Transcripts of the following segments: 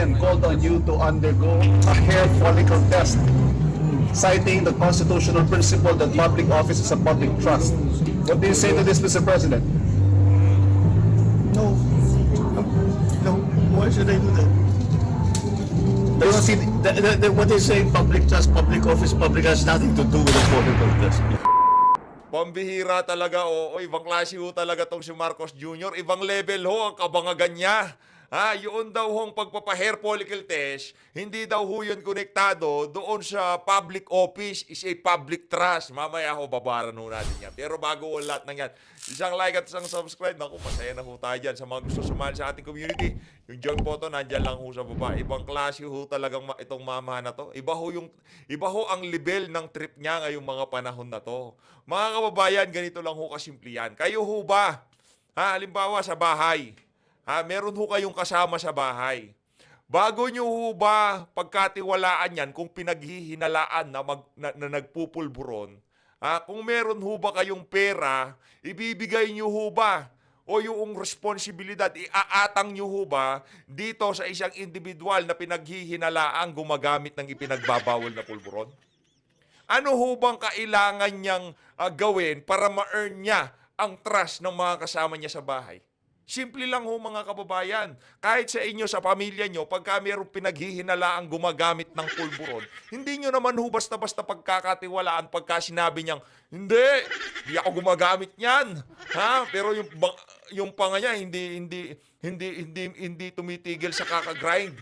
again called on you to undergo a hair follicle test, citing the constitutional principle that public office is a public trust. What do you say to this, Mr. President? No. No. Why should I do that? Do you see What they say, public trust, public office, public has nothing to do with the political test. Pambihira talaga, oo. Ibang klase ho talaga tong si Marcos Jr. Ibang level ho ang kabangagan niya. Yun daw hong pagpapa-hair follicle test, hindi daw ho yun konektado doon sa public office is a public trust. Mamaya ho, babaran ho natin yan. Pero bago ho lahat ng yan, isang like at isang subscribe. Naku, masaya na ho tayo dyan. Sa mga gusto sumali sa ating community, yung join button, nandyan lang ho sa baba. Ibang klase ho talagang itong mama na to. Iba ho ang level ng trip niya ngayong mga panahon na to. Mga kababayan, ganito lang ho kasimple yan. Kayo ho ba? Halimbawa sa bahay. Meron ho kayong kasama sa bahay. Bago nyo ho ba pagkatiwalaan yan kung pinaghihinalaan na nagpupulburon? Kung meron ho ba kayong pera, ibibigay nyo ho ba? O yung responsibilidad, iaatang nyo ho ba dito sa isang individual na pinaghihinalaang gumagamit ng ipinagbabawal na pulburon? Ano ho bang kailangan niyang gawin para ma-earn niya ang trust ng mga kasama niya sa bahay? Simple lang ho mga kababayan. Kahit sa inyo, sa pamilya nyo, pagka mayroong pinaghihinalaang gumagamit ng pulburon, hindi nyo naman ho basta-basta pagkakatiwalaan pagka sinabi niyang, hindi ako gumagamit niyan. Pero yung panga niya, hindi tumitigil sa kakagrind.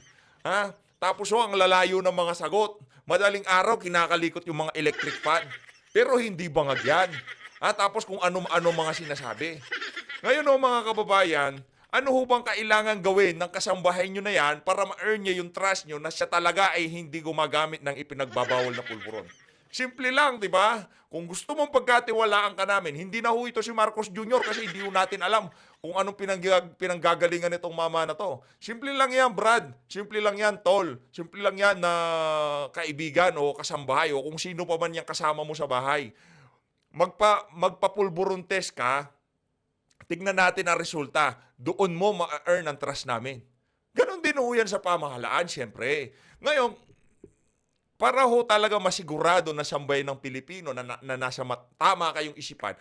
Tapos ho, ang lalayo ng mga sagot. Madaling araw, kinakalikot yung mga electric fan. Pero hindi bangag yan. Tapos kung ano-ano mga sinasabi. Ngayon mga kababayan, ano ho bang kailangan gawin ng kasambahay nyo na yan para ma-earn niya yung trust nyo na siya talaga ay hindi gumagamit ng ipinagbabawal na pulburon? Simple lang, di ba? Kung gusto mong pagkatiwalaan ka namin, hindi na ho ito si Marcos Jr. kasi hindi ho natin alam kung anong pinanggagalingan nitong mama na to. Simple lang yan, Brad. Simple lang yan, Tol. Simple lang yan na kaibigan o kasambahay o kung sino pa man yung kasama mo sa bahay. Magpapulburon test ka, tignan natin ang resulta. Doon mo ma-earn ang trust namin. Ganon din ho yan sa pamahalaan, siyempre. Ngayon, para ho talaga masigurado na sambayan ng Pilipino na nasa tama kayong isipan,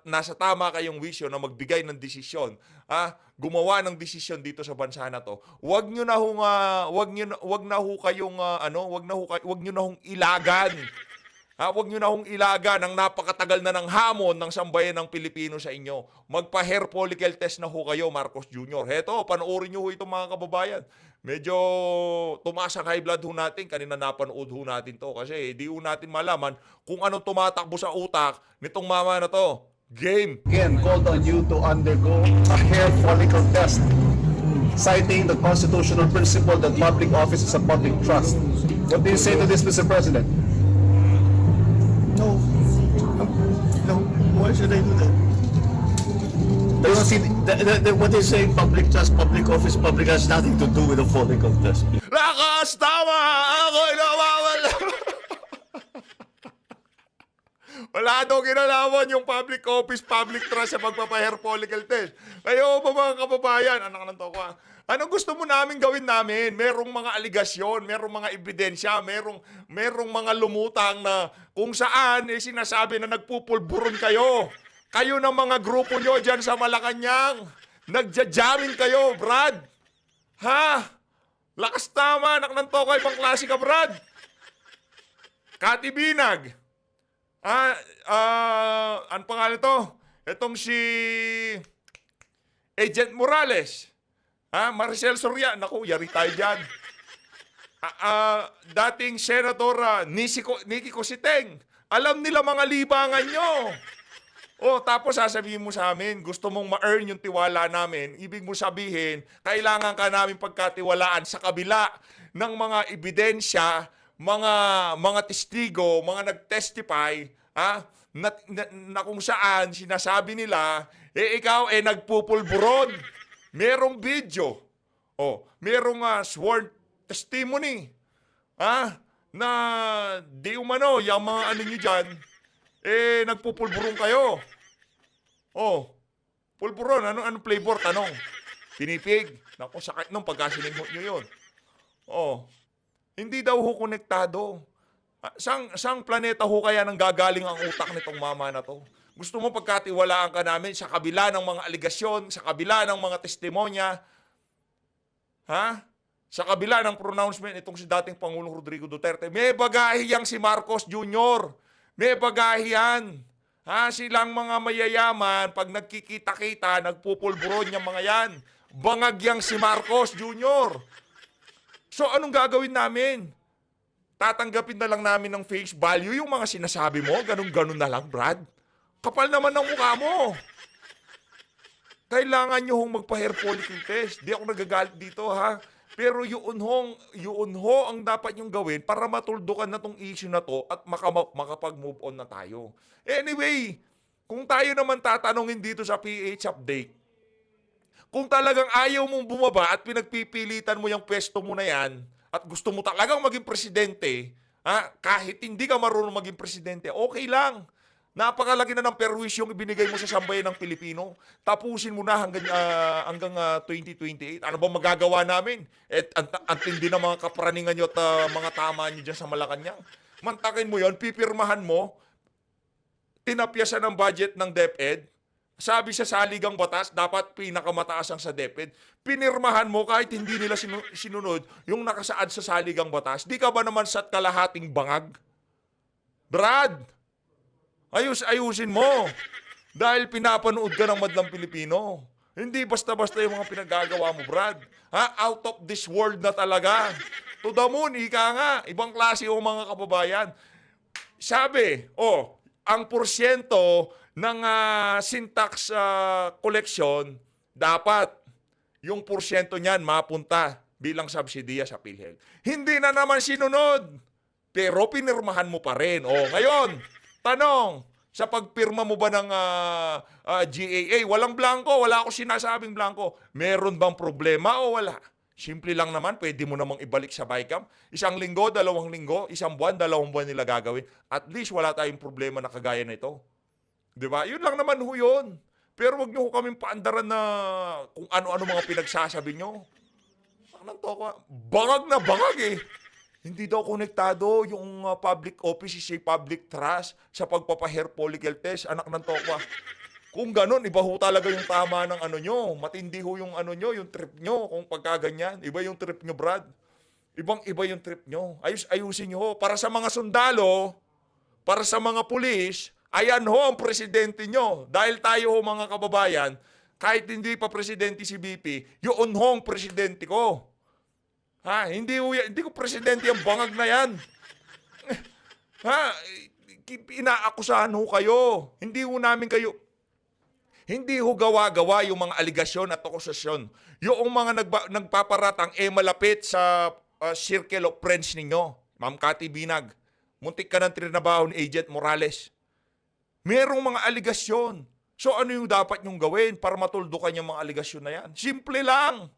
nasa tama kayong wisyo na magbigay ng desisyon, gumawa ng desisyon dito sa bansa na to. Wag niyo na hong ilagan. Huwag nyo na hong ilaga ng napakatagal na ng hamon ng sambayan ng Pilipino sa inyo. Magpa-hair follicle test na ho kayo, Marcos Jr. Heto, panoorin nyo ho ito mga kababayan. Medyo tumaas ang high blood ho natin. Kanina napanood ho natin to. Kasi di ho natin malaman kung anong tumatakbo sa utak nitong mama na to. Game! Again called on you to undergo a hair follicle test, citing the constitutional principle that public office is a public trust. What do you say to this, Mr. President? No. No. Why should I do that? Do you see What they say, public trust, public office, public has nothing to do with the political test. Lakas! Tama! Ako'y nawawala! Wala daw kinalaman yung public office, public trust sa pagpapa-hair follicle test. Kayo ba mga kababayan? Anak ng toko Anong gusto mo namin gawin namin? Merong mga aligasyon, merong mga ebidensya, merong mga lumutang na kung saan sinasabi na nagpupulburon kayo. Kayo ng mga grupo nyo dyan sa Malacanang. Nagja-jamming kayo, Brad. Lakas tama, anak ng toko, ibang klase ka, Brad. Kati Binag. Ano pangalan to? Itong si Agent Morales. Maricel Soria. Naku, yari tayo dyan. Dating Senadora Nikki Cositeng. Alam nila mga libangan nyo. Tapos sasabihin mo sa amin, gusto mong ma-earn yung tiwala namin. Ibig mo sabihin, kailangan ka namin pagkatiwalaan sa kabila ng mga ebidensya, mga testigo, mga nag-testify, na kung saan sinasabi nila, ikaw nagpupulburon. Merong video. Merong sworn testimony. Na di umano, yung mga ano nyo dyan, nagpupulburon kayo. Pulburon, anong flavor? Tanong. Pinipig. Naku, sakit nung pagkasinimot nyo yun. Oh, hindi daw ho konektado. Sang planeta ho kaya nang gagaling ang utak nitong mama na to? Gusto mo pagkatiwalaan ka namin sa kabila ng mga aligasyon, sa kabila ng mga testimonya, ha? Sa kabila ng pronouncement itong si dating Pangulong Rodrigo Duterte, may bagahe yang si Marcos Jr. May bagahe yan. Ha? Silang mga mayayaman, pag nagkikita-kita, nagpupulburon yung mga yan. Bangag yang si Marcos Jr. So anong gagawin namin? Tatanggapin na lang namin ng face value yung mga sinasabi mo? Ganun-ganun na lang, Brad? Kapal naman ng mukha mo. Kailangan nyo hong magpa-hair follicle test. Di ako nagagalit dito, ha? Pero yun ho ang dapat nyong gawin para matuldukan na tong issue na to at makapag-move on na tayo. Anyway, kung tayo naman tatanungin dito sa PH Update, kung talagang ayaw mong bumaba at pinagpipilitan mo yung pwesto mo na yan at gusto mo talagang maging presidente, ha, kahit hindi ka marunong maging presidente, okay lang. Napakalaki na ng perwisyong ibinigay mo sa sambayan ng Pilipino. Tapusin mo na hanggang 2028. Ano ba magagawa namin? Ang tindi ng mga kapraningan nyo at mga tama nyo dyan sa Malacanang. Mantakin mo yon, pipirmahan mo, tinapyasan ng budget ng DepEd, sabi sa saligang batas, dapat pinakamataas ang sa DepEd. Pinirmahan mo kahit hindi nila sinunod yung nakasaad sa saligang batas. Di ka ba naman sa kalahating bangag? Brad! Ayusin mo. Dahil pinapanood ka ng madlang Pilipino. Hindi basta-basta yung mga pinagagawa mo, Brad. Ha? Out of this world na talaga. To the moon, ika nga. Ibang klase yung mga kababayan. Sabi, ang porsyento ng syntax collection, dapat yung porsyento niyan mapunta bilang subsidiya sa PhilHealth. Hindi na naman sinunod. Pero pinirmahan mo pa rin. Ngayon, tanong, sa pagpirma mo ba ng GAA, walang blanco, wala ako sinasabing blanco. Meron bang problema o wala? Simple lang naman, pwede mo namang ibalik sa BICAM. 1 linggo, 2 linggo, 1 buwan, 2 buwan nila gagawin. At least wala tayong problema na kagaya na ito. Diba? Yun lang naman ho yun. Pero wag niyo ho kaming paandaran na kung ano-ano mga pinagsasabi nyo. Bangag na bangag eh. Hindi daw konektado yung public office sa public trust sa pagpapa-hair follicle test. Anak ng tokwa. Kung ganun, iba ho talaga yung tama ng ano nyo. Matindi ho yung ano nyo, yung trip nyo kung pagkaganyan. Iba yung trip nyo, Brad. Ibang-iba yung trip nyo. Ayusin nyo ho. Para sa mga sundalo, para sa mga pulis, ayan ho ang presidente nyo. Dahil tayo ho mga kababayan, kahit hindi pa presidente si BP, yun ho ang presidente ko. Ha, hindi ko presidente ang bangag na yan. Ha, inaakusahan ho kayo. Hindi ho gawa-gawa yung mga aligasyon at akusasyon. Yung mga nagpaparatang malapit sa circle of friends ninyo. Ma'am Cathy Binag, muntik ka ng trinabaho ni Agent Morales. Merong mga aligasyon. So ano yung dapat nyong gawin para matuldukan yung mga aligasyon na yan? Simple lang.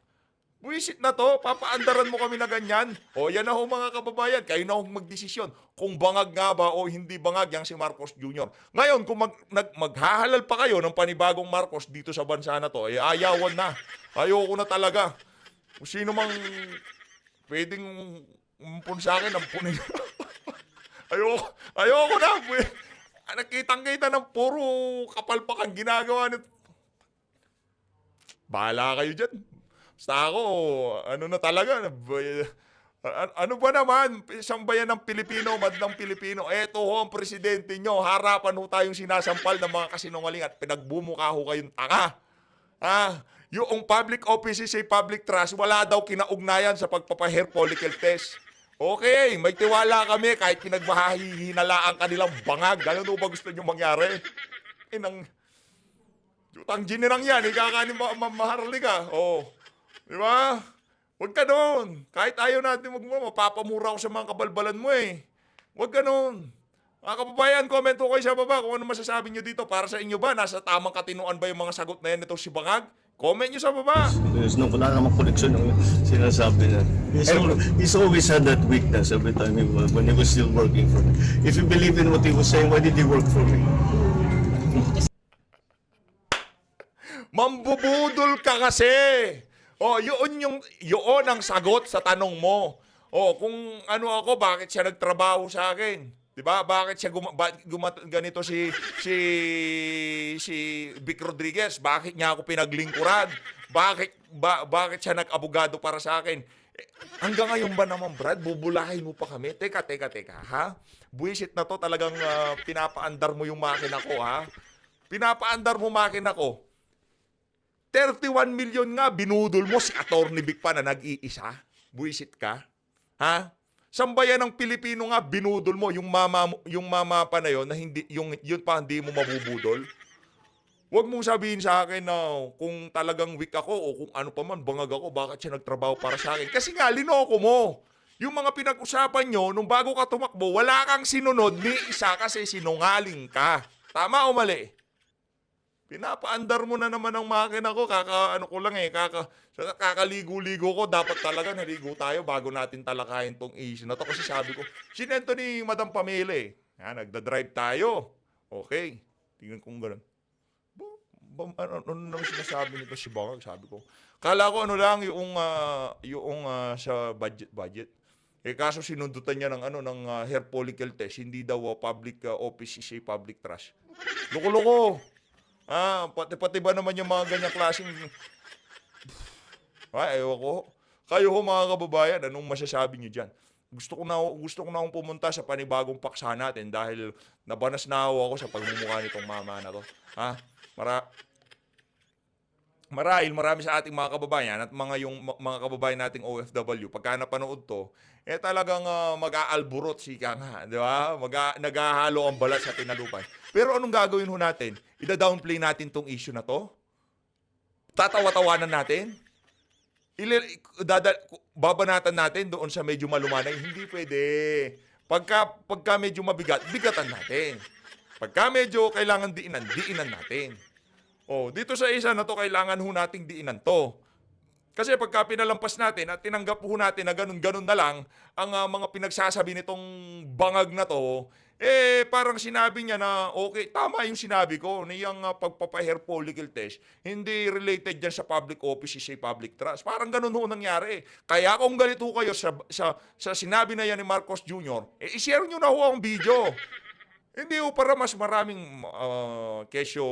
Buwisit na to, papaandaran mo kami na ganyan. Yan na ho mga kababayan, kayo na ho magdesisyon kung bangag nga ba o hindi bangag yang si Marcos Jr. Ngayon, kung maghahalal pa kayo ng panibagong Marcos dito sa bansa na to, ayawan na. Ayoko na talaga. Kung sino mang pwedeng umpun sa akin, ampunin. Ayoko na. Nakitang-kita ng puro kapalpakan ginagawa nito. Bahala kayo dyan. Basta ako, ano na talaga, ano ba naman, isang bayan ng Pilipino, madlang Pilipino, eto ho ang presidente nyo, harapan ho tayong sinasampal ng mga kasinungaling at pinagbumukha ho kayong tanga. Yung public offices ay public trust, wala daw kinaugnayan sa pagpapa-hair follicle test. Okay, may tiwala kami kahit pinagmahihinalaan kanilang bangag. Ganun ba gusto nyo mangyari? Jutang ginirang yan, ikakanin maharali ka. Diba? Huwag ka doon. Kahit ayaw natin mapapamura ko sa mga kabalbalan mo eh. Huwag ka doon. Mga kababayan, comment ko kayo sa baba kung ano masasabi nyo dito. Para sa inyo ba, nasa tamang katinuan ba yung mga sagot na yan itong si Bangag? Comment nyo sa baba. Wala namang connection ng sinasabi na. He's always had that weakness every time when he was still working for me. If you believe in what he was saying, why did he work for me? Mambubudol ka kasi. yun ang sagot sa tanong mo. Kung ano ako, bakit siya nagtrabaho sa akin? 'Di ba? Bakit siya ganito si Vic Rodriguez? Bakit niya ako pinaglingkuran? Bakit siya nag-abogado para sa akin? Hanggang ngayon ba naman, Brad, bubulahin mo pa kami? Teka, ha? Buwisit na to, talagang pinapaandar mo yung makina ko, ha? Pinapaandar mo makina ko. 31 million nga, binudol mo si Atty. Vic pa na nag-iisa. Buwisit ka? Ha? Sambayan ng Pilipino nga, binudol mo yung mama pa na yon na hindi, yun pa hindi mo mabubudol. Huwag mong sabihin sa akin na kung talagang weak ako o kung ano pa man, bangag ako, bakit siya nagtrabaho para sa akin. Kasi nga, linoko mo. Yung mga pinag-usapan nyo, nung bago ka tumakbo, wala kang sinunod ni isa kasi sinungaling ka. Tama o mali? Pinapaandar mo na naman ang makina ko. Kakaligo-ligo ko. Dapat talaga naligo tayo bago natin talakayin tong issue na to. Kasi sabi ko, sinento ni Madam Pamela eh. Nagda-drive tayo. Okay. Tingnan kong gano'n. Ano naman sinasabi nito si Bangag? Sabi ko, kala ko ano lang yung sa budget. Kaso sinundutan niya ng hair follicle test, hindi daw public office is a public trust. Loko-loko. Pati ba naman yung mga ganyang klaseng ewan ko. Kayo ho mga kababayan, anong masasabi niyo diyan? Gusto ko na akong pumunta sa panibagong paksa natin dahil nabanas na ako sa pagmumukha nitong mama na to. Marami sa ating mga kababayan at mga kababayan nating OFW, pagka napanood to, talagang mag-aalburot sika nga, di ba? Naghahalo ang balat sa tinalupay. Pero anong gagawin ho natin? Ida-downplay natin tong issue na to? Tatawa-tawanan natin? Babanatan natin doon sa medyo malumanay? Hindi pwede. Pagka medyo mabigat, bigatan natin. Pagka medyo kailangan diinan natin. Dito sa isa na to, kailangan ho nating diinan to. Kasi pagka pinalampas natin at tinanggap ho natin na ganun-ganun na lang ang mga pinagsasabi nitong bangag na to, parang sinabi niya na okay, tama yung sinabi ko na yung pagpapa-hair follicle test, hindi related dyan sa public office, sa public trust. Parang ganun ho nangyari. Kaya kung ganito kayo sa sinabi na yan ni Marcos Jr., i-share nyo na ho ang video. Hindi ho para mas maraming kesyo,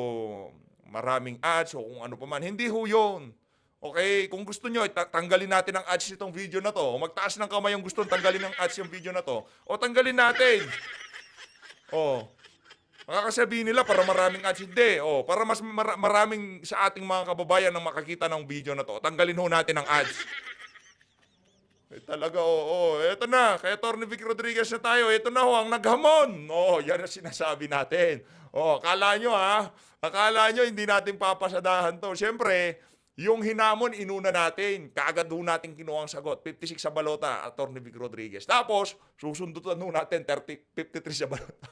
maraming ads o kung ano pa man. Hindi ho yun. Okay? Kung gusto nyo, tanggalin natin ang ads nitong video na to. O magtaas ng kamay yung gusto tanggalin ng ads yung video na to. O tanggalin natin. Makakasabihin nila para maraming ads. Hindi. Para mas maraming sa ating mga kababayan ang makakita ng video na to. Tanggalin ho natin ang ads. Talaga, eto na. Kaya Atty. Vic Rodriguez na tayo. Eto na ho, ang naghamon. Yan ang sinasabi natin. Akala nyo hindi natin papasadahan to. Siyempre, yung hinamon, inuna natin. Kaagad ho natin kinuha ang sagot. 56 sa balota, Atty. Vic Rodriguez. Tapos, susundutan ho natin 53 sa balota.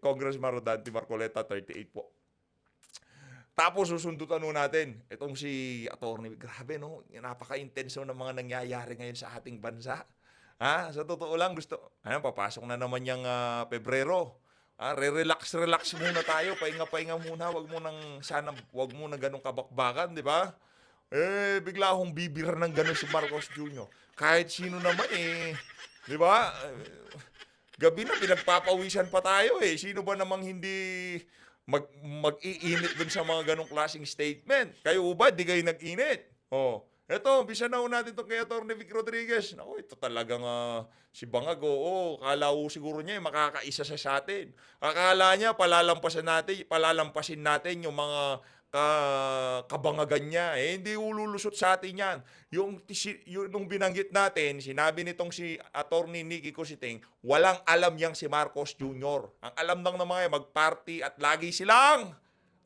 Congressman Rodante Marcoleta, 38 po. Tapos, susundutan ho natin itong si Atty. Grabe, no? Napaka-intenso ng mga nangyayari ngayon sa ating bansa. Sa totoo lang, papasok na naman yung Pebrero. Relax muna tayo, pahinga muna, wag mo nang ganong kabakbakan, di ba? Bigla akong bibira ng ganon si Marcos Jr. Kahit sino naman di ba? Gabi na pinagpapawisan pa tayo Sino ba namang hindi mag-iinit dun sa mga ganong klaseng statement? Kayo ba, di kayo nag-init? Eto, bisa na natin itong kay Atty. Vic Rodriguez. Ito talagang si Bangag, kala siguro niya makakaisa sa atin. Akala niya palalampasin natin yung mga kabangagan niya. Hindi ululusot sa atin yan. Nung binanggit natin, sinabi nitong si Atty. Nikki Cositing, walang alam yang si Marcos Jr. Ang alam lang ng mga mag-party at lagi silang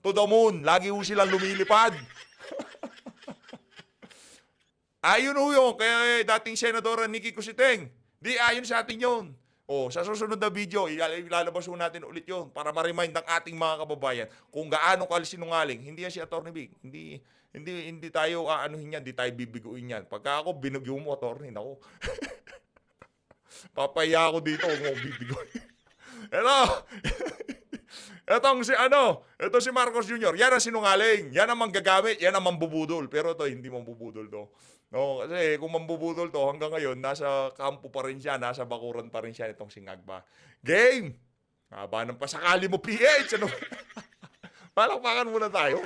to the moon. Lagi silang lumilipad. Ayon ho yun, kaya dating Senadora Nikki Cositing. Di ayon sa atin yun. Sa susunod na video, ilalabas ho natin ulit yun para ma-remind ng ating mga kababayan kung gaano sinungaling. Hindi yan si Atty. Vic. Hindi tayo aanuhin yan, hindi tayo bibiguin yan. Pagka ako, binugyo mo, attorney, nako. Papaya ako dito kung ako bibiguin. Ito si Marcos Jr. Yan ang sinungaling. Yan ang manggagamit. Yan ang mambubudol. Pero ito, hindi mambubudol to. No, kasi kung mambubudol to, hanggang ngayon, nasa kampo pa rin siya, nasa bakuran pa rin siya itong si Ngagba. Game! Haba ng pasakali mo, PH! Ano? Palakpakan muna tayo.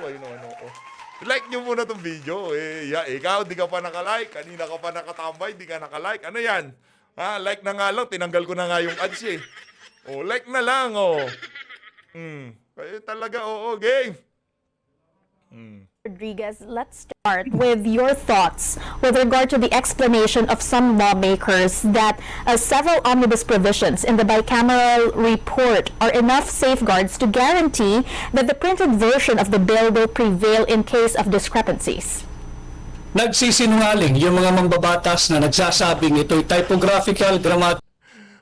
Like nyo muna tong video. Ikaw, di ka pa nakalike. Kanina ka pa nakatambay, di ka nakalike. Ano yan? Like na nga lang. Tinanggal ko na nga yung ads eh. Like na lang, Kaya talaga, game. Rodriguez, let's start with your thoughts with regard to the explanation of some lawmakers that several omnibus provisions in the bicameral report are enough safeguards to guarantee that the printed version of the bill will prevail in case of discrepancies. Nagsisinungaling yung mga mambabatas na nagsasabing ito'y typographical, grammatical,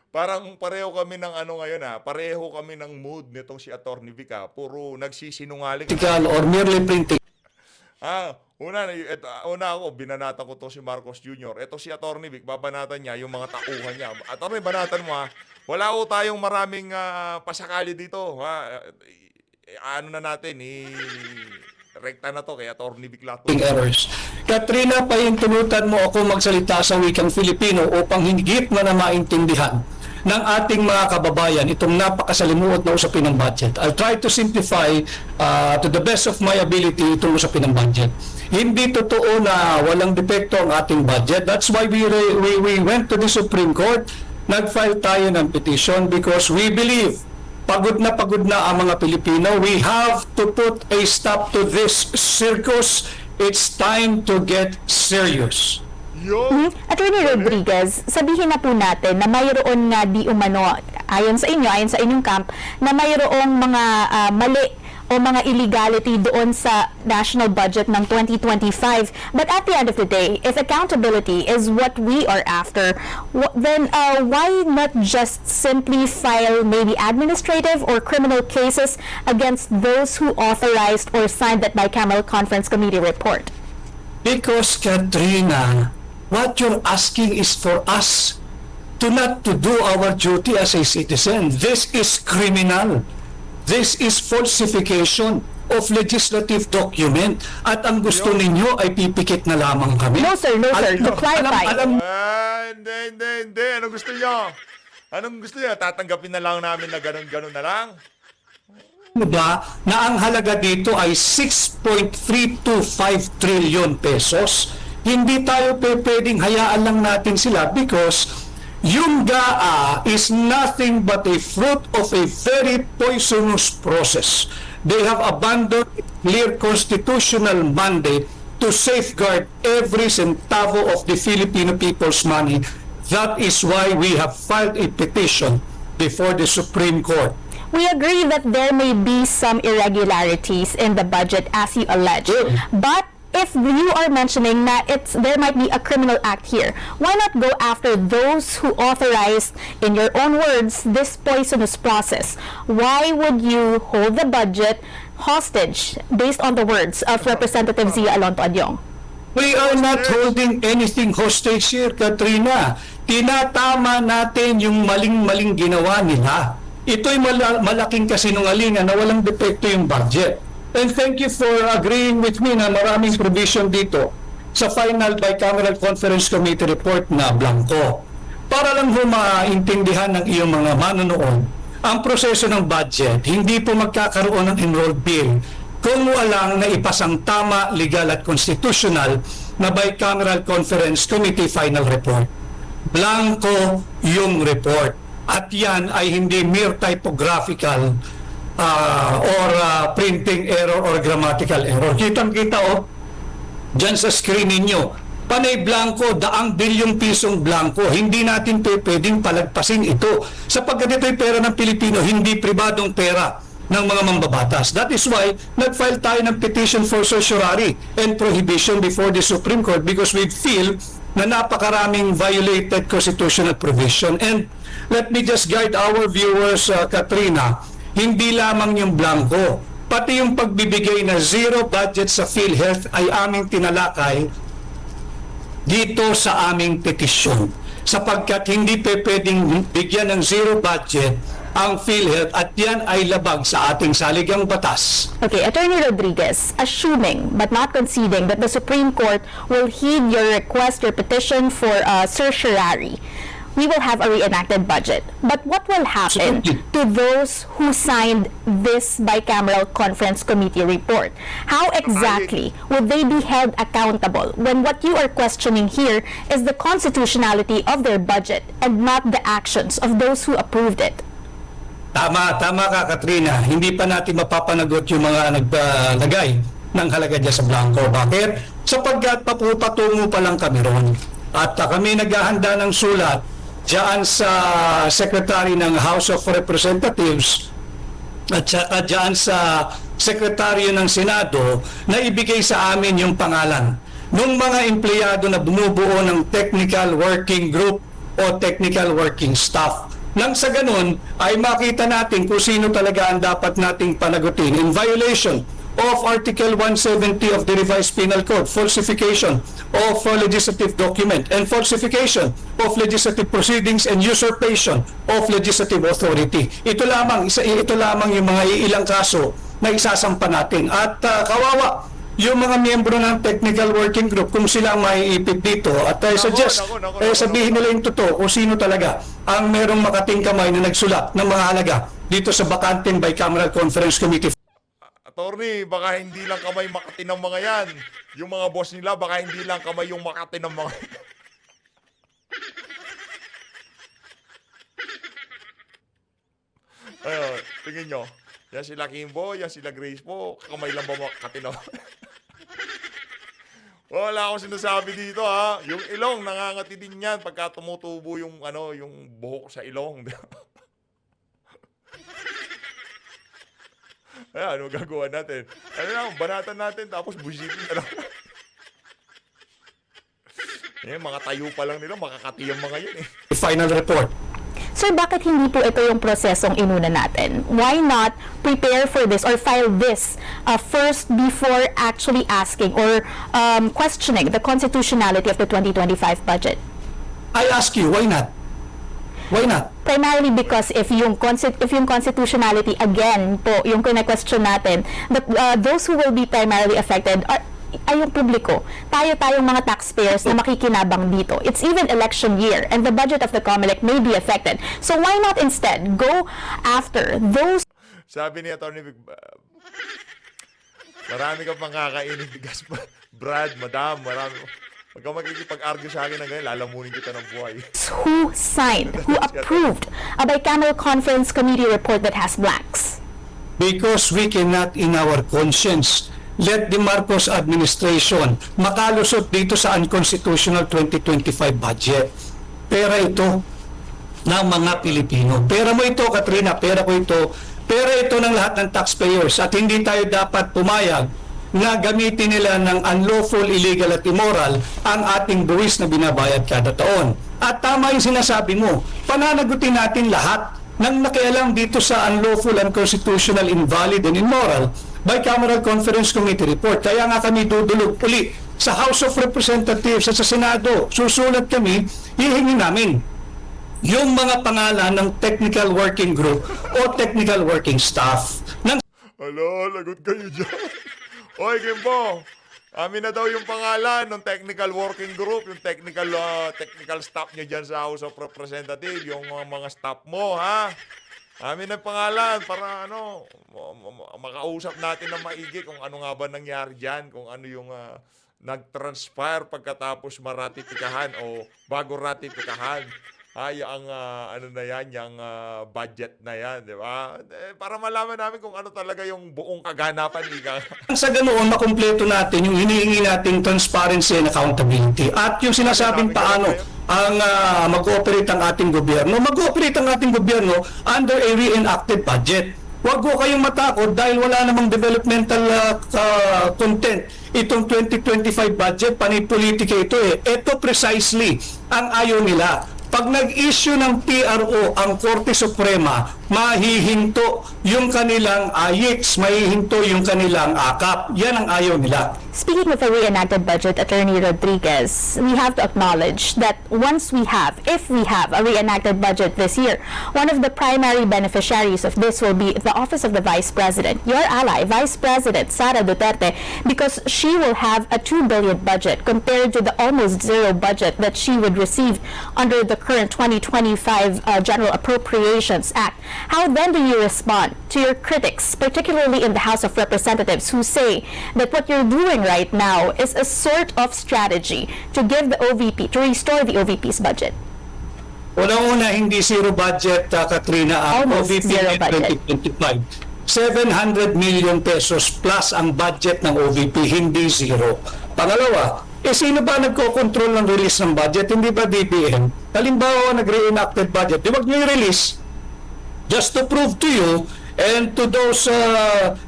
Parang pareho kami ng ngayon pareho kami ng mood nitong si Attorney Vic puro nagsisinungaling. or merely printing. Una ako, binanatan ko to si Marcos Jr. Ito si Attorney Vic, babanatan niya yung mga tauhan niya. Attorney, banatan mo Wala ko tayong maraming pasakali dito. Ano na natin, rekta na to kay Attorney Vic Lato. Errors. Katrina, pahintunutan mo ako magsalita sa wikang Filipino upang higit na maintindihan ng ating mga kababayan itong napakasalimuot na usapin ng budget. I'll try to simplify to the best of my ability itong usapin ng budget. Hindi totoo na walang depekto ang ating budget. That's why we went to the Supreme Court. Nag-file tayo ng petition because we believe pagod na ang mga Pilipino. We have to put a stop to this circus. It's time to get serious. Attorney Rodriguez, sabihin na po natin na mayroon nga di umano, ayon sa inyong camp, na mayroong mga mali o mga illegality doon sa national budget ng 2025. But at the end of the day, if accountability is what we are after, then why not just simply file maybe administrative or criminal cases against those who authorized or signed that bicameral conference committee report? Because, Katrina, what you're asking is for us to not to do our duty as a citizen. This is criminal. This is falsification of legislative document. At ang gusto ninyo ay pipikit na lamang kami. No sir, to clarify. Hindi. Anong gusto nyo? Tatanggapin na lang namin na ganun na lang? Ba na ang halaga dito ay 6.325 trillion pesos. Hindi tayo pwedeng hayaan lang natin sila because yung GAA is nothing but a fruit of a very poisonous process. They have abandoned a clear constitutional mandate to safeguard every centavo of the Filipino people's money. That is why we have filed a petition before the Supreme Court. We agree that there may be some irregularities in the budget as you allege. But if you are mentioning that there might be a criminal act here, why not go after those who authorized, in your own words, this poisonous process? Why would you hold the budget hostage based on the words of Representative Zia Alonto Adyong? We are not holding anything hostage here, Katrina. Tinatama natin yung maling-maling ginawa nila. Ito'y malaking kasinungalingan na walang depekto yung budget. And thank you for agreeing with me na maraming provision dito sa final bicameral conference committee report na blanco. Para lang ho maintindihan ng iyong mga manonood, ang proseso ng budget, hindi po magkakaroon ng enrolled bill kung walang naipasang tama, legal at constitutional na bicameral conference committee final report. Blanco yung report. At yan ay hindi mere typographical or printing error or grammatical error. Kitang-kita dyan sa screen ninyo, panay blanco, daang bilyong pisong blanco. Hindi natin pwedeng palagpasin ito. Sapagkat ito'y pera ng Pilipino, hindi pribadong pera ng mga mambabatas. That is why nag-file tayo ng petition for certiorari and prohibition before the Supreme Court because we feel na napakaraming violated constitutional provision. And let me just guide our viewers, Katrina, hindi lamang yung blanco, pati yung pagbibigay na zero budget sa PhilHealth ay aming tinalakay dito sa aming petisyon. Sapagkat hindi pwedeng bigyan ng zero budget ang PhilHealth at yan ay labag sa ating saligang batas. Okay, Attorney Rodriguez, assuming but not conceding that the Supreme Court will heed your request, your petition for certiorari, we will have a reenacted budget. But what will happen Absolutely. to those who signed this bicameral conference committee report? How exactly would they be held accountable when what you are questioning here is the constitutionality of their budget and not the actions of those who approved it? Tama ka, Katrina. Hindi pa natin mapapanagot yung mga naglagay ng halaga dyan sa blanco. Bakit? Sapagkat patungo pa lang kami ron. At kami naghahanda ng sulat dyan sa Secretary ng House of Representatives at saka dyan sa Sekretaryo ng Senado na ibigay sa amin yung pangalan ng mga empleyado na bumubuo ng Technical Working Group o Technical Working Staff. Nang sa ganun ay makita natin kung sino talaga ang dapat nating panagutin in violation of Article 170 of the Revised Penal Code, falsification of legislative document and falsification of legislative proceedings and usurpation of legislative authority. Ito lamang yung mga ilang kaso na isasampa natin. At kawawa yung mga miyembro ng Technical Working Group kung sila ang maiipit dito. At I suggest, sabihin nila yung totoo kung sino talaga ang merong makating kamay na nagsulat ng mga halaga dito sa bakanteng Bicameral Conference Committee. Attorney, baka hindi lang kamay Makati ng mga yan. Yung mga boss nila, baka hindi lang kamay yung Makati ng mga ayun, tingin nyo. Yan sila Kimbo, yan sila Grace po. Kamay lang ba Makati ng Wala akong sinasabi dito ha. Yung ilong, nangangati din yan pagka tumutubo yung, yung buhok sa ilong. Ayan, ano gagawa natin? Ano lang, banatan natin, tapos busitin na lang. Mga tayo pa lang nila, makakati yung mga yan eh. Final report. Sir, bakit hindi po ito yung prosesong inuna natin? Why not prepare for this or file this first before actually asking or questioning the constitutionality of the 2025 budget? I ask you, why not? Why not? Primarily because if yung constitutionality again po yung kina-question natin, those who will be primarily affected ay yung publiko. Tayong mga taxpayers na makikinabang dito. It's even election year and the budget of the COMELEC may be affected. So why not instead go after those... Sabi ni Atty. Marami kang makakainin bigas, Brad, Madam, marami. Pag ka makikipag-argue sa akin na ganyan, lalamunin kita ng buhay. who signed, who approved a bicameral conference committee report that has blanks? Because we cannot in our conscience let the Marcos administration makalusot dito sa unconstitutional 2025 budget. Pera ito ng mga Pilipino. Pera mo ito, Katrina, pera ko ito. Pera ito ng lahat ng taxpayers at hindi tayo dapat pumayag na gamitin nila ng unlawful, illegal at immoral ang ating buwis na binabayad kada taon. At tama yung sinasabi mo, pananagutin natin lahat ng nakialam dito sa unlawful, unconstitutional, invalid, and immoral Bicameral Conference Committee report. Kaya nga kami dudulog uli sa House of Representatives at sa Senado. Susulat kami, hihingi namin yung mga pangalan ng Technical Working Group o Technical Working Staff ng Alo, lagot kayo dyan. Oy, Kimbo, amin na daw yung pangalan ng Technical Working Group, yung technical staff nyo dyan sa House of Representatives, yung mga staff mo, ha? Amin na pangalan para makausap natin na maigi kung ano nga ba nangyari dyan, kung ano yung nag-transpire pagkatapos maratipikahan o bago ratipikahan. Yung yung budget na yan, di ba? Para malaman namin kung ano talaga yung buong kaganapan. sa ganoon makumpleto natin yung hinihingi nating transparency and accountability at yung sinasabing paano ang mag-ooperate ang ating gobyerno. Mag-ooperate ang ating gobyerno under a reenacted budget. Huwag ko kayong matakot dahil wala namang developmental content itong 2025 budget, panipolitika ito eh. Ito precisely ang ayaw nila. Pag nag-issue ng PRO ang Korte Suprema, mahihinto yung kanilang AYIX, mahihinto yung kanilang AKAP. Yan ang ayaw nila. Speaking of a reenacted budget, Attorney Rodriguez, we have to acknowledge that if we have a reenacted budget this year, one of the primary beneficiaries of this will be the Office of the Vice President, your ally, Vice President Sara Duterte, because she will have a 2 billion budget compared to the almost zero budget that she would receive under the current 2025 General Appropriations Act. How then do you respond to your critics, particularly in the House of Representatives, who say that what you're doing right now is a sort of strategy to give the OVP, to restore the OVP's budget? Unang-una, hindi zero budget, Katrina, ang Almost OVP zero in budget. 2025. 700 million pesos plus ang budget ng OVP, hindi zero. Pangalawa, sino ba nagko-control ng release ng budget? Hindi ba DBM? Halimbawa, nag-reenacted budget, di wag nyo i-release just to prove to you and to those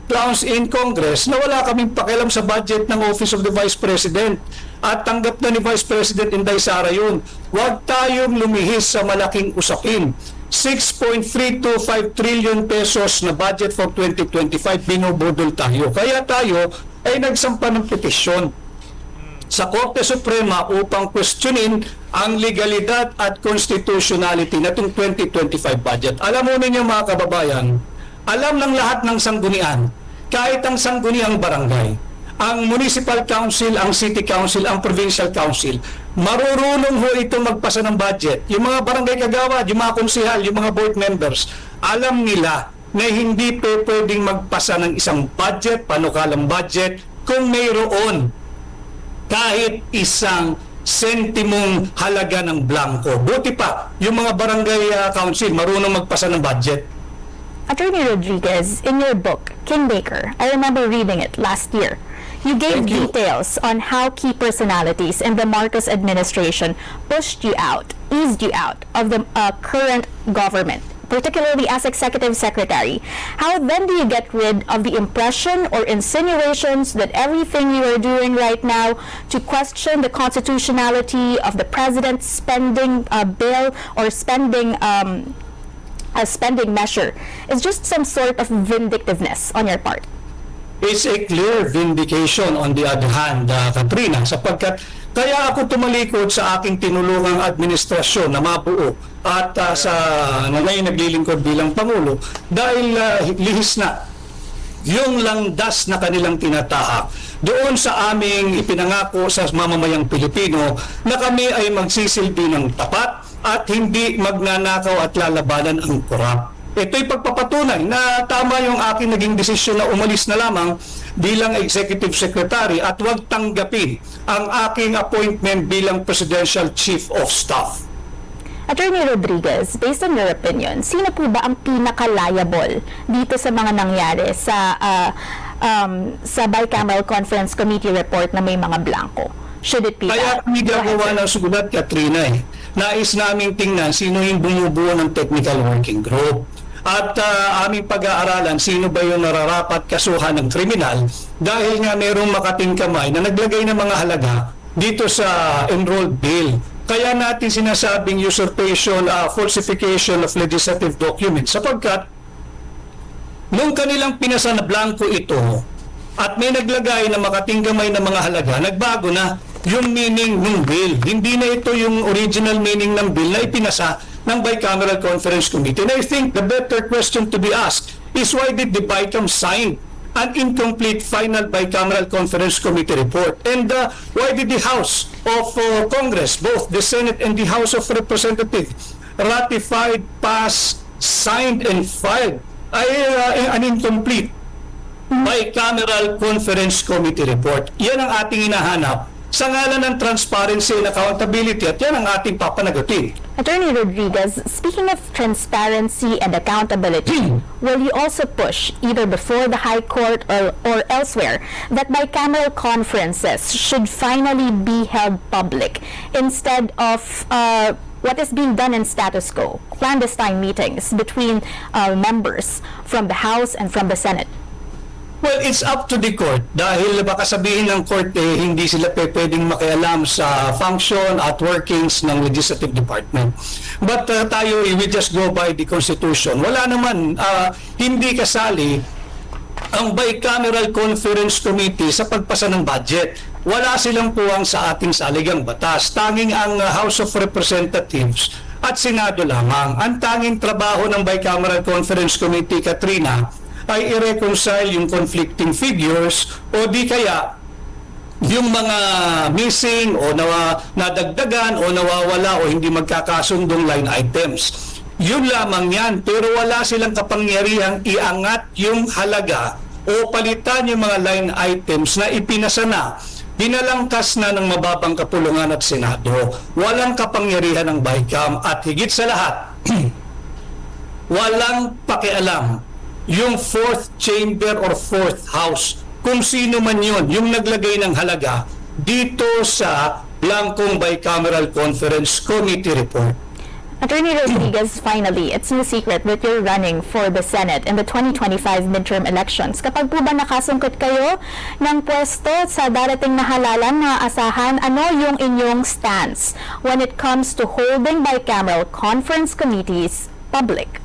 clowns in Congress na wala kaming pakialam sa budget ng Office of the Vice President. At tanggap na ni Vice President Inday Sara yun. Huwag tayong lumihis sa malaking usapin. 6.325 trillion pesos na budget for 2025, binubudol tayo. Kaya tayo ay nagsampa ng petisyon sa Korte Suprema upang questionin ang legalidad at constitutionality na itong 2025 budget. Alam mo ninyo mga kababayan, alam ng lahat ng sanggunian, kahit ang sangguniang barangay, ang municipal council, ang city council, ang provincial council, marurunong ho ito magpasa ng budget. Yung mga barangay kagawad, yung mga konsehal, yung mga board members, alam nila na hindi pwedeng magpasa ng isang budget, panukalang budget, kung mayroon kahit isang sentimong halaga ng blanco. Buti pa, yung mga barangay council, marunong magpasa ng budget. Attorney Rodriguez, in your book, Kingmaker, I remember reading it last year. You gave Thank you. details on how key personalities in the Marcos administration pushed you out, eased you out of the current government, particularly as Executive Secretary. How then do you get rid of the impression or insinuations that everything you are doing right now to question the constitutionality of the President's spending bill or spending a spending measure is just some sort of vindictiveness on your part? It's a clear vindication on the other hand, Katrina, sapagkat kaya ako tumalikod sa aking tinulungang administrasyon na mabuo at na ngayon naglilingkod bilang Pangulo dahil lihis na yung langdas na kanilang tinatahak doon sa aming ipinangako sa mamamayang Pilipino na kami ay magsisilbi ng tapat at hindi magnanakaw at lalabanan ang korap. Ito'y pagpapatunay na tama yung aking naging desisyon na umalis na lamang bilang Executive Secretary at huwag tanggapin ang aking appointment bilang Presidential Chief of Staff. Attorney Rodriguez, based on your opinion, sino po ba ang pinaka-liable dito sa mga nangyari sa Bicameral Conference Committee report na may mga blanco? Should it be Kaya that? kami Go ahead, gagawa sir. ng sugulat, Katrina. Nais namin tingnan sino yung bumubuo ng technical working group. At aming pag-aaralan sino ba yung nararapat kasuhan ng kriminal dahil nga mayroong makating kamay na naglagay ng mga halaga dito sa enrolled bill. Kaya natin sinasabing usurpation, falsification of legislative documents sapagkat nung kanilang pinasa na blanco ito at may naglagay na makating kamay ng mga halaga, nagbago na yung meaning ng bill. Hindi na ito yung original meaning ng bill na ipinasa ng Bicameral Conference Committee. And I think the better question to be asked is why did the BICAM sign an incomplete final Bicameral Conference Committee report? And why did the House of Congress, both the Senate and the House of Representatives, ratified, passed, signed, and filed an incomplete Bicameral Conference Committee report? Yan ang ating hinahanap sa ngalan ng transparency and accountability at yan ang ating papanagutin. Attorney Rodriguez, speaking of transparency and accountability, will you also push, either before the High Court or elsewhere, that bicameral conferences should finally be held public instead of what is being done in status quo, clandestine meetings between members from the House and from the Senate? Well, it's up to the court dahil baka sabihin ng court hindi sila pwedeng makialam sa function at workings ng legislative department. But tayo, we just go by the Constitution. Wala naman, hindi kasali ang Bicameral Conference Committee sa pagpasa ng budget. Wala silang puwang sa ating saligang batas. Tanging ang House of Representatives at Senado lamang. Ang tanging trabaho ng Bicameral Conference Committee, Katrina, ay i-reconcile yung conflicting figures o di kaya yung mga missing o nadagdagan o nawawala o hindi magkakasundong line items. Yun lamang yan, pero wala silang kapangyarihang iangat yung halaga o palitan yung mga line items na ipinasa na, binalangkas na ng mababang kapulungan at Senado. Walang kapangyarihan ng BICAM at higit sa lahat, walang pakialam yung fourth chamber or fourth house, kung sino man yun, yung naglagay ng halaga dito sa Blancong Bicameral Conference Committee report. Attorney Rodriguez, finally, it's no secret that you're running for the Senate in the 2025 midterm elections. Kapag po ba nakasungkot kayo ng pwesto sa darating na halalan na asahan, ano yung inyong stance when it comes to holding bicameral conference committees public?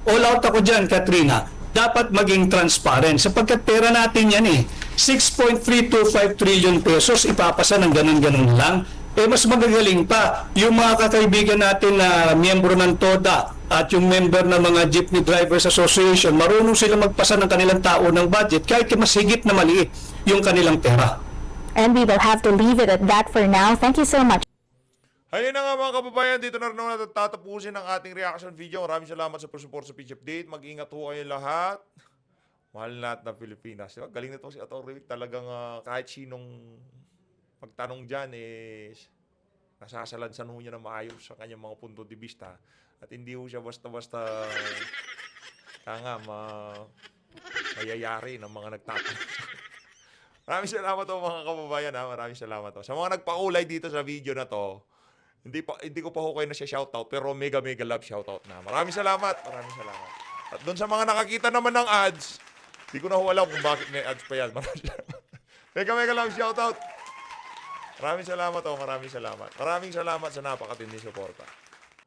All out ako dyan, Katrina. Dapat maging transparent sapagkat pera natin yan eh. 6.325 trillion pesos ipapasa ng ganun-ganun lang. Mas magagaling pa yung mga kakaibigan natin na miyembro ng TODA at yung member ng mga Jeepney Drivers Association, marunong sila magpasa ng kanilang tao ng budget kahit mas higit na maliit yung kanilang pera. And we will have to leave it at that for now. Thank you so much. Ayun na nga mga kababayan, dito na rin natin tatapusin ang ating reaction video. Maraming salamat sa support sa PG Update. Mag-ingat ho kayo lahat. Mahal lahat ng Pilipinas. Diba? Galing nito si Atty. Rick. Talagang kahit sinong pagtanong dyan nasasalansan ho niya na maayos sa kanyang mga punto de vista. At hindi ho siya basta-basta mayayari ng mga nagtatanong. Maraming salamat ho mga kababayan. Maraming salamat ho. Sa mga nagpakulay dito sa video na to, hindi ko pa ho kayo na siya shoutout, pero mega love shoutout na. Maraming salamat. Maraming salamat. At doon sa mga nakakita naman ng ads, hindi ko na ho alam kung bakit may ads pa yan. Maraming salamat. Mega love shoutout. Maraming salamat. Maraming salamat sa napakatinding suporta.